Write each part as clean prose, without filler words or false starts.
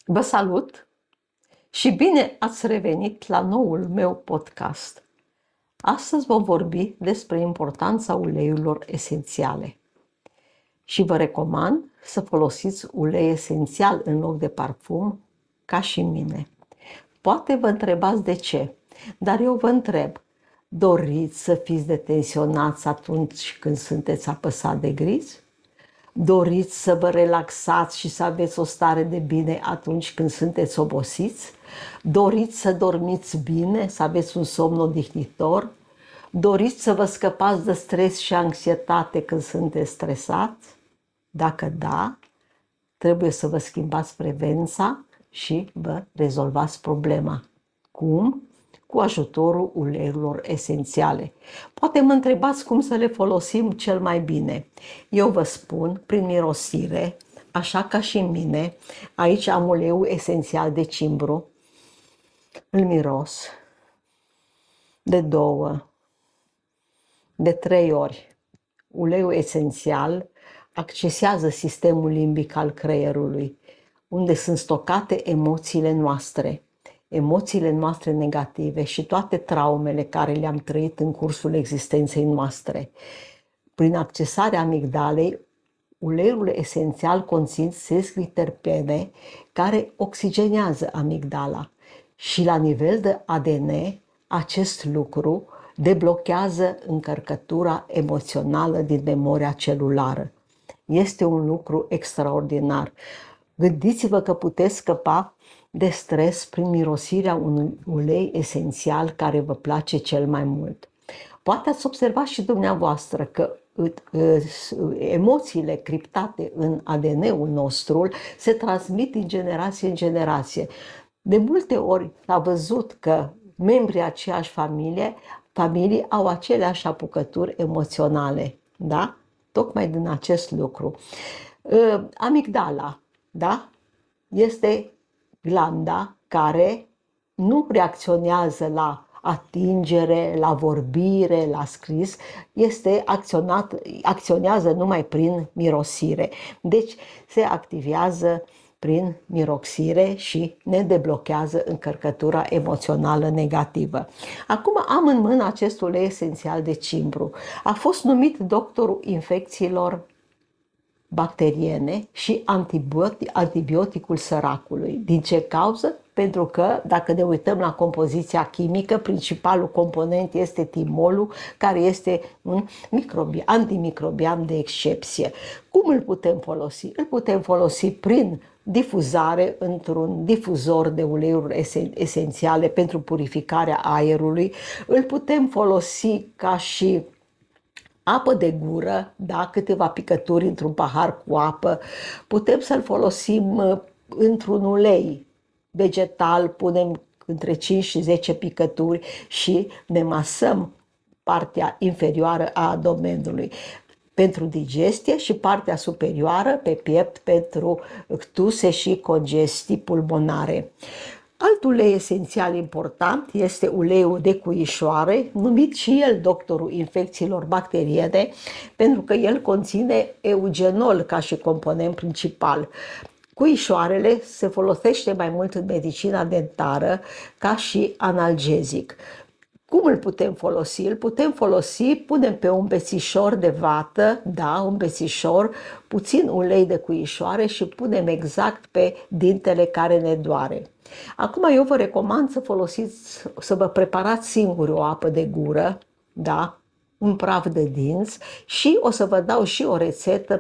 Vă salut și bine ați revenit la noul meu podcast. Astăzi vom vorbi despre importanța uleiurilor esențiale și vă recomand să folosiți ulei esențial în loc de parfum, ca și mine. Poate vă întrebați de ce, dar eu vă întreb, doriți să fiți detensionați atunci când sunteți apăsat de griji? Doriți să vă relaxați și să aveți o stare de bine atunci când sunteți obosiți? Doriți să dormiți bine, să aveți un somn odihnitor? Doriți să vă scăpați de stres și anxietate când sunteți stresați? Dacă da, trebuie să vă schimbați frecvența și vă rezolvați problema. Cum? Cu ajutorul uleiurilor esențiale. Poate mă întrebați cum să le folosim cel mai bine. Eu vă spun prin mirosire, așa ca și în mine. Aici am uleiul esențial de cimbru. Îl miros de 2, de 3 ori. Uleiul esențial accesează sistemul limbic al creierului, unde sunt stocate emoțiile noastre negative și toate traumele care le-am trăit în cursul existenței noastre. Prin accesarea amigdalei, uleiul esențial conțin sesquiterpene care oxigenează amigdala și la nivel de ADN acest lucru deblochează încărcătura emoțională din memoria celulară. Este un lucru extraordinar. Gândiți-vă că puteți scăpa de stres prin mirosirea unui ulei esențial care vă place cel mai mult. Poate ați observat și dumneavoastră că emoțiile criptate în ADN-ul nostru se transmit din generație în generație. De multe ori s-a văzut că membrii aceeași familii au aceleași apucături emoționale, da? Tocmai din acest lucru. Amigdala, da? Este glanda care nu reacționează la atingere, la vorbire, la scris, acționează numai prin mirosire. Deci se activează prin miroxire și ne deblochează încărcătura emoțională negativă. Acum am în mână acest ulei esențial de cimbru. A fost numit doctorul infecțiilor bacteriene și antibioticul săracului. Din ce cauză? Pentru că, dacă ne uităm la compoziția chimică, principalul component este timolul, care este un antimicrobian de excepție. Cum îl putem folosi? Îl putem folosi prin difuzare într-un difuzor de uleiuri esențiale pentru purificarea aerului. Îl putem folosi ca și apă de gură, da, câteva picături într-un pahar cu apă. Putem să-l folosim într-un ulei vegetal, punem între 5 și 10 picături și ne masăm partea inferioară a abdomenului pentru digestie și partea superioară pe piept pentru tuse și congestii pulmonare. Alt ulei esențial important este uleiul de cuișoare, numit și el doctorul infecțiilor bacteriene, pentru că el conține eugenol ca și component principal. Cuișoarele se folosește mai mult în medicina dentară ca și analgezic. Cum îl putem folosi? Îl putem folosi, punem pe un bețișor de vată, da, un bețișor, puțin ulei de cuișoare și punem exact pe dintele care ne doare. Acum eu vă recomand să vă preparați singuri o apă de gură, da, un praf de dinți și o să vă dau și o rețetă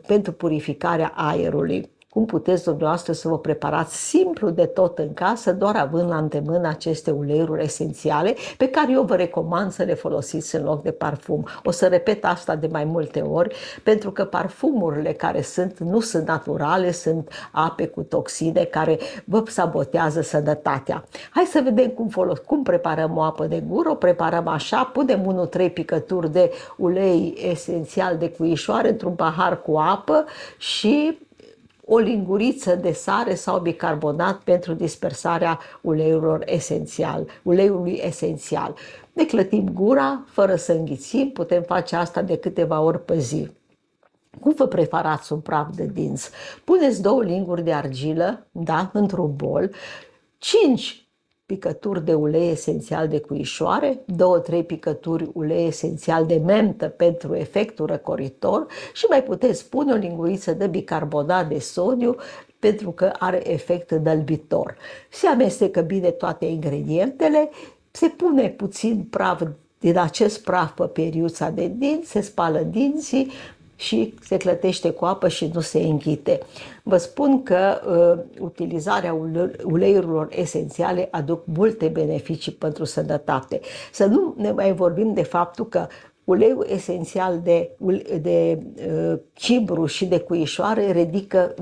pentru purificarea aerului. Cum puteți dumneavoastră să vă preparați simplu de tot în casă, doar având la îndemână aceste uleiuri esențiale pe care eu vă recomand să le folosiți în loc de parfum. O să repet asta de mai multe ori, pentru că parfumurile care nu sunt naturale, sunt ape cu toxine care vă sabotează sănătatea. Hai să vedem cum preparăm o apă de gură. O preparăm așa, punem 1-3 picături de ulei esențial de cuișoare într-un pahar cu apă și o linguriță de sare sau bicarbonat pentru dispersarea uleiului esențial. Ne clătim gura fără să înghițim, putem face asta de câteva ori pe zi. Cum vă preparați un praf de dinți? Puneți 2 linguri de argilă, da, într-un bol, 5 picături de ulei esențial de cuișoare, 2-3 picături ulei esențial de mentă pentru efectul răcoritor și mai puteți pune o linguriță de bicarbonat de sodiu pentru că are efect înălbitor. Se amestecă bine toate ingredientele, se pune puțin praf din acest praf pe periuța de dinți, se spală dinții și se clătește cu apă și nu se înghite. Vă spun că utilizarea uleiurilor esențiale aduc multe beneficii pentru sănătate. Să nu ne mai vorbim de faptul că uleiul esențial de cimbru și de cuișoare ridică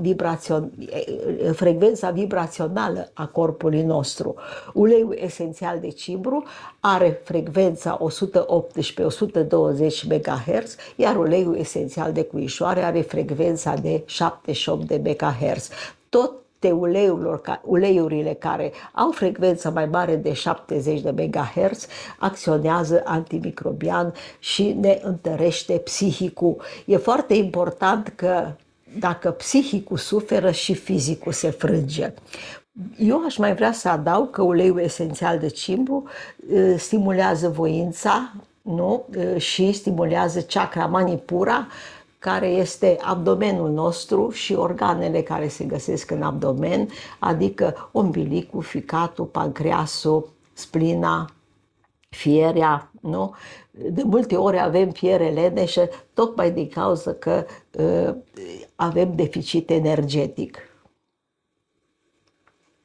frecvența vibrațională a corpului nostru. Uleiul esențial de cimbru are frecvența 118-120 MHz, iar uleiul esențial de cuișoare are frecvența de 78 de MHz. Toate uleiurile care au frecvență mai mare de 70 de MHz acționează antimicrobian și ne întărește psihicul. E foarte important că dacă psihicul suferă și fizicul se frânge. Eu aș mai vrea să adaug că uleiul esențial de cimbru stimulează voința, nu? Și stimulează chakra manipura, care este abdomenul nostru și organele care se găsesc în abdomen, adică umbilicul, ficatul, pancreasul, splina, fierea, nu? De multe ori avem fiere leneșă, tocmai din cauza că avem deficit energetic.